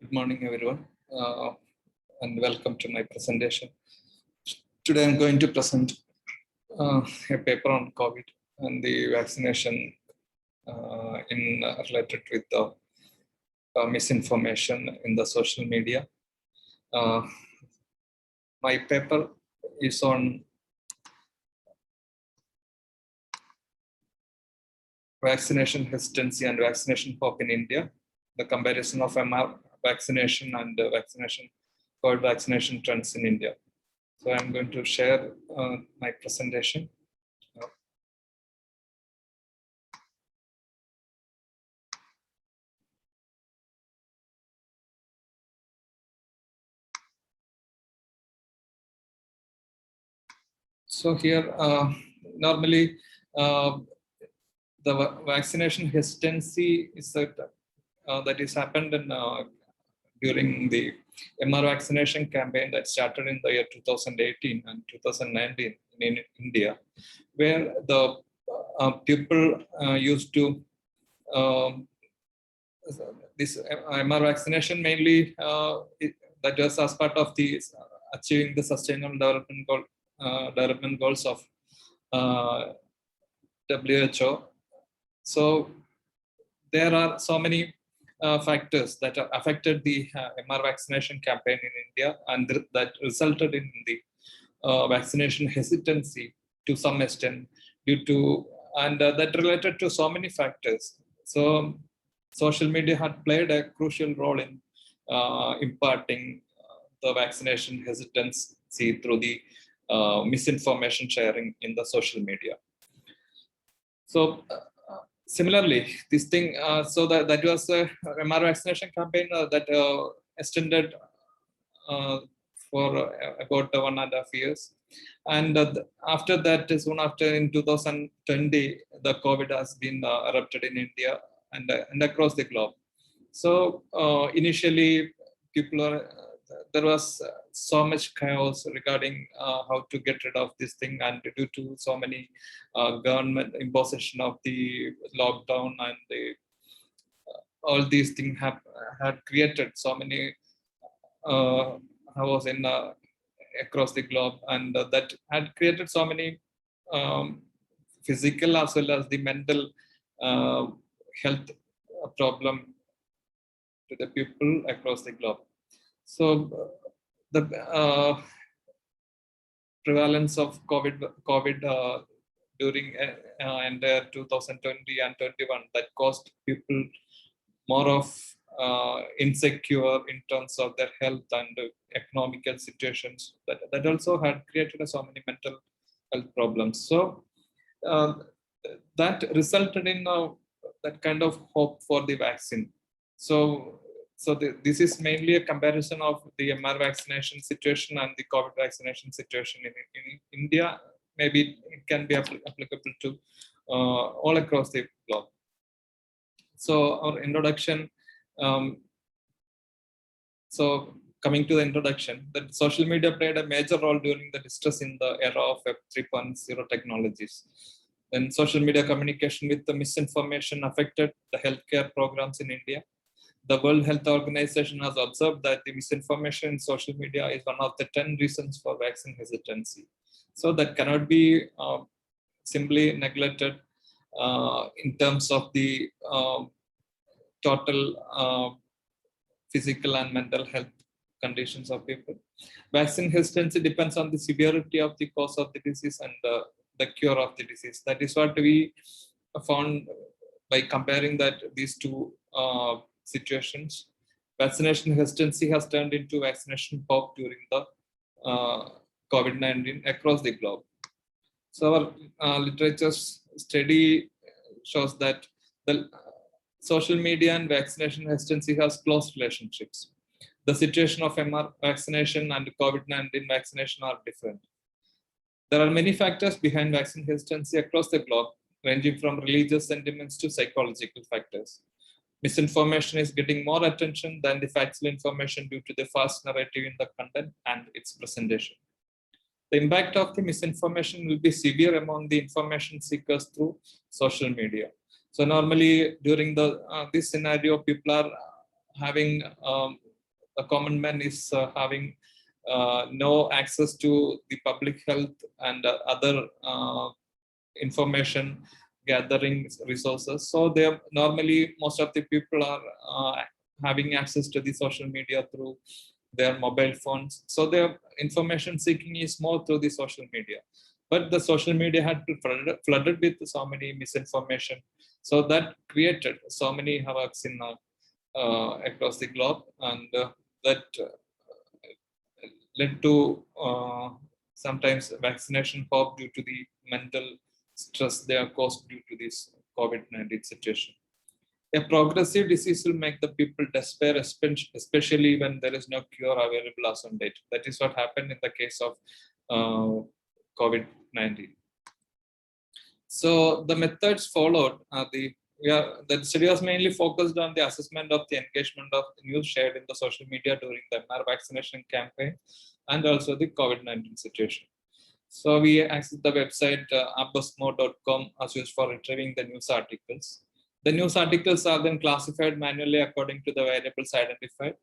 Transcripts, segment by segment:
Good morning, everyone, and welcome to my presentation. Today, I'm going to present a paper on COVID and the vaccination related with the misinformation in the social media. My paper is on vaccination hesitancy and vaccination hope in India, the comparison of MR vaccination and COVID vaccination trends in India. So I'm going to share my presentation. So here, normally, the vaccination hesitancy is that is happened during the MR vaccination campaign that started in the year 2018 and 2019 in India, where the people used to this MR vaccination mainly that was as part of the achieving the sustainable development goals of WHO. So there are so many factors that affected the MR vaccination campaign in India, and that resulted in the vaccination hesitancy to some extent due to, and that related to so many factors. So social media had played a crucial role in imparting the vaccination hesitancy through the misinformation sharing in the social media. So similarly, this thing, so that was a MR vaccination campaign that extended for about 1.5 years. And after that, soon after in 2020, the COVID has been erupted in India and across the globe. So initially, there was so much chaos regarding how to get rid of this thing, and due to so many government imposition of the lockdown and all these things had created so many chaos in across the globe, and that had created so many physical as well as the mental health problem to the people across the globe. So the prevalence of COVID during entire 2020 and 21 that caused people more of insecure in terms of their health and economical situations. That also had created so many mental health problems. So that resulted in that kind of hope for the vaccine. So this is mainly a comparison of the MR vaccination situation and the COVID vaccination situation in India. Maybe it can be applicable to all across the globe. So our introduction. So coming to the introduction, that social media played a major role during the distress in the era of Web 3.0 technologies. Then social media communication with the misinformation affected the healthcare programs in India. The World Health Organization has observed that the misinformation in social media is one of the 10 reasons for vaccine hesitancy. So that cannot be simply neglected in terms of the total physical and mental health conditions of people. Vaccine hesitancy depends on the severity of the cause of the disease and the cure of the disease. That is what we found by comparing these two situations. Vaccination hesitancy has turned into vaccination hope during the COVID-19 across the globe. So our literature study shows that the social media and vaccination hesitancy has close relationships. The situation of MR vaccination and COVID-19 vaccination are different. There are many factors behind vaccine hesitancy across the globe, ranging from religious sentiments to psychological factors. Misinformation is getting more attention than the factual information due to the fast narrative in the content and its presentation. The impact of the misinformation will be severe among the information seekers through social media. So normally during this scenario, people are having the common man is having no access to the public health and other information gathering resources. So they are normally, most of the people are having access to the social media through their mobile phones. So their information seeking is more through the social media. But the social media had flooded with so many misinformation. So that created so many havocs in across the globe, and that led to sometimes vaccination hope due to the mental stress they are caused due to this COVID-19 situation. A progressive disease will make the people despair, especially when there is no cure available as on date. That is what happened in the case of COVID-19. So the methods followed are the study was mainly focused on the assessment of the engagement of news shared in the social media during the MR vaccination campaign and also the COVID-19 situation. So we access the website abosmo.com as used for retrieving the news articles. The news articles are then classified manually according to the variables identified.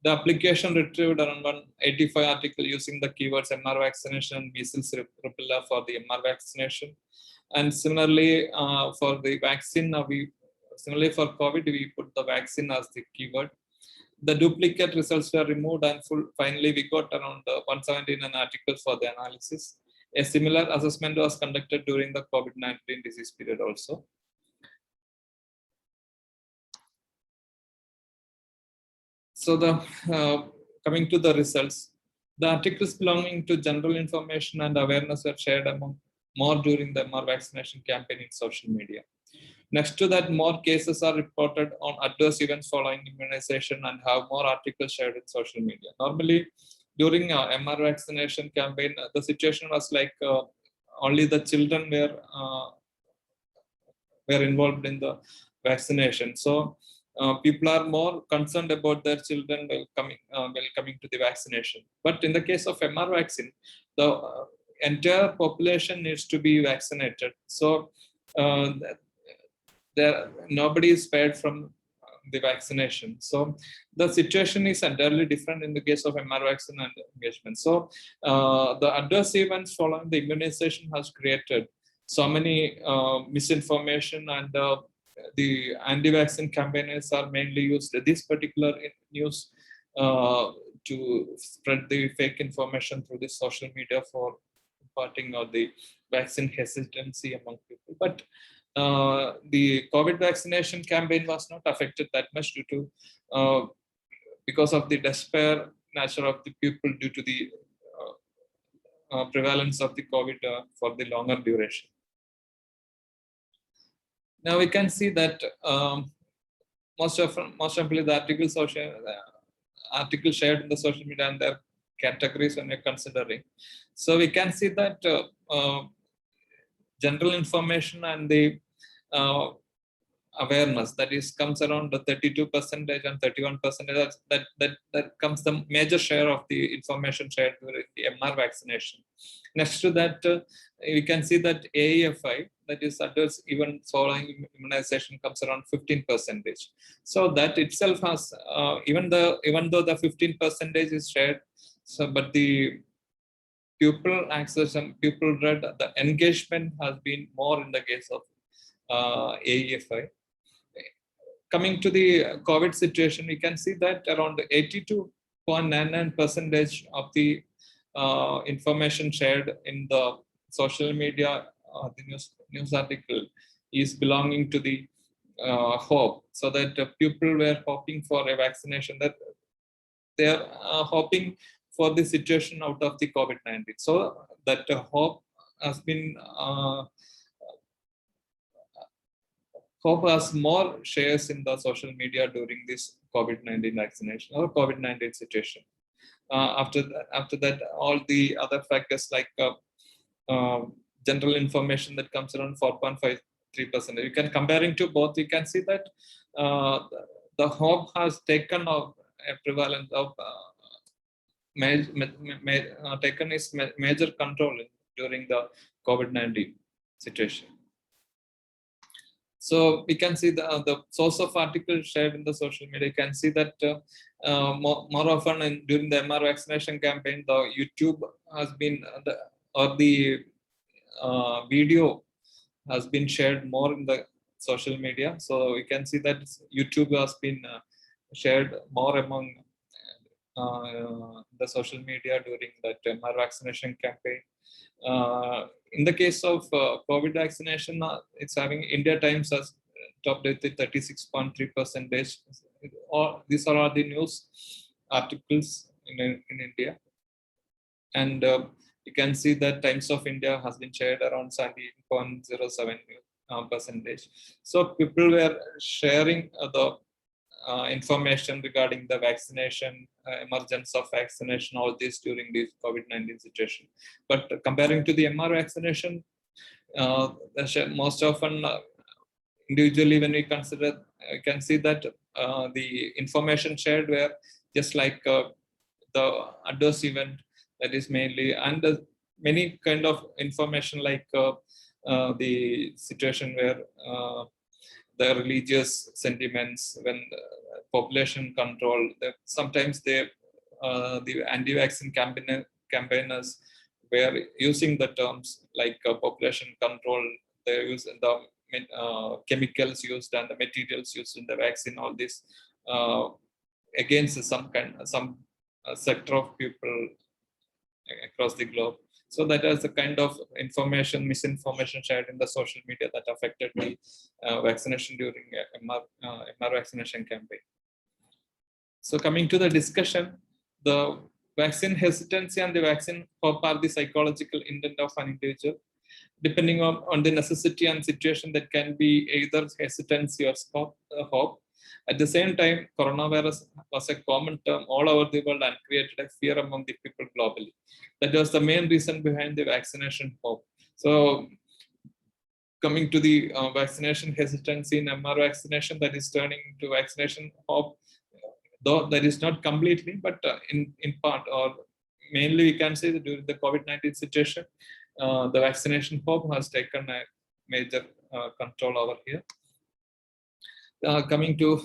The application retrieved around 185 articles using the keywords MR vaccination and measles rubella for the MR vaccination. And similarly, for the vaccine, similarly for COVID, we put the vaccine as the keyword. The duplicate results were removed, and finally we got around 179 articles for the analysis. A similar assessment was conducted during the COVID-19 disease period also. So coming to the results, the articles belonging to general information and awareness were shared among more during the MR vaccination campaign in social media. Next to that, more cases are reported on adverse events following immunization and have more articles shared in social media. Normally, during MR vaccination campaign, the situation was like only the children were involved in the vaccination. So people are more concerned about their children while coming to the vaccination. But in the case of MR vaccine, the entire population needs to be vaccinated. So nobody is spared from the vaccination. So the situation is entirely different in the case of MR vaccine and engagement. So the adverse events following the immunization has created so many misinformation, and the anti-vaccine campaigners are mainly used this particular news to spread the fake information through the social media for imparting of the vaccine hesitancy among people. But the COVID vaccination campaign was not affected that much due to because of the despair nature of the people due to the prevalence of the COVID for the longer duration. Now we can see that most often the articles shared in the social media and their categories when you're considering. So we can see that general information and the awareness, that is, comes around the 32% and 31%. That comes the major share of the information shared during the MR vaccination. Next to that, we can see that AEFI, that is adults even following immunization, comes around 15%. So that itself has even though the 15% is shared, so but the pupil access and pupil read, the engagement has been more in the case of AEFI. Coming to the COVID situation, we can see that around 82.99% of the information shared in the social media, the news article, is belonging to the hope. So that people were hoping for a vaccination, that they are hoping for the situation out of the COVID-19. So that hope has been hope has more shares in the social media during this COVID-19 vaccination or COVID-19 situation. After that, all the other factors like general information, that comes around 4.53%. You can comparing to both, you can see that the hope has taken of a prevalence of taken its major control during the COVID-19 situation. So we can see the source of article shared in the social media. You can see that more often during the MR vaccination campaign, the YouTube has been the video has been shared more in the social media. So we can see that YouTube has been shared more among the social media during that MR vaccination campaign. In the case of COVID vaccination, it's having India Times has topped it with 36.3%. These are all the news articles in India. And you can see that Times of India has been shared around 17.07%. So people were sharing the information regarding the vaccination, emergence of vaccination, all this during this COVID-19 situation. But comparing to the MR vaccination, most often individually when we consider, you can see that the information shared were just like the adverse event, that is mainly, and many kind of information like the situation where the religious sentiments, when population control, sometimes the anti-vaccine campaigners were using the terms like population control. They use the chemicals used and the materials used in the vaccine. All this against some sector of people across the globe. So that is the kind of misinformation shared in the social media that affected the vaccination during MR vaccination campaign. So coming to the discussion, the vaccine hesitancy and the vaccine hope are the psychological intent of an individual. Depending on the necessity and situation, that can be either hesitancy or hope. At the same time, coronavirus was a common term all over the world and created a fear among the people globally. That was the main reason behind the vaccination hope. So coming to the vaccination hesitancy in MR vaccination, that is turning to vaccination hope, though that is not completely, but in part, or mainly we can say that during the COVID-19 situation, the vaccination hope has taken a major control over here. Coming to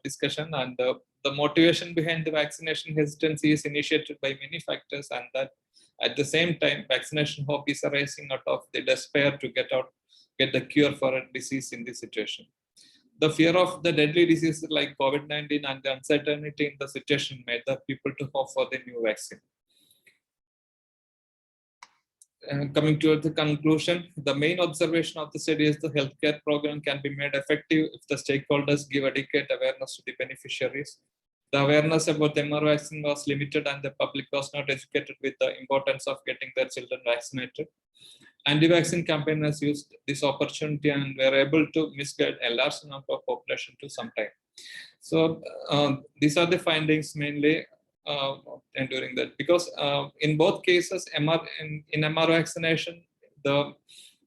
discussion, and the motivation behind the vaccination hesitancy is initiated by many factors, and that at the same time, vaccination hope is arising out of the despair to get the cure for a disease in this situation. The fear of the deadly diseases like COVID-19 and the uncertainty in the situation made the people to hope for the new vaccine. Coming to the conclusion, the main observation of the study is the healthcare program can be made effective if the stakeholders give adequate awareness to the beneficiaries. The awareness about the MR vaccine was limited and the public was not educated with the importance of getting their children vaccinated. Anti-vaccine campaigners used this opportunity and were able to misguide a large number of population to some time. So these are the findings mainly and during that, because in both cases, in MR vaccination, the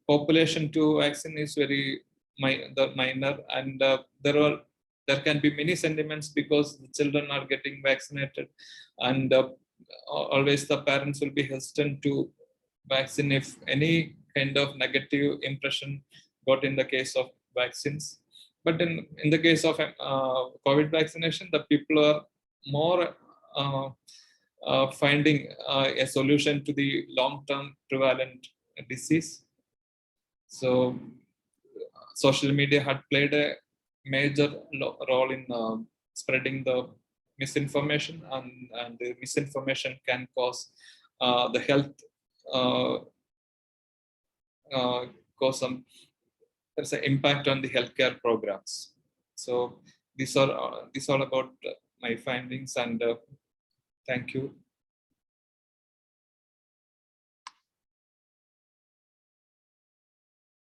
population to vaccine is very minor, and there can be many sentiments because the children are getting vaccinated, and always the parents will be hesitant to vaccine if any kind of negative impression got in the case of vaccines. But in the case of COVID vaccination, the people are more finding a solution to the long-term prevalent disease. So social media had played a major role in spreading the misinformation, and the misinformation can cause the health cause some, there's an impact on the healthcare programs. So these are about my findings, and thank you.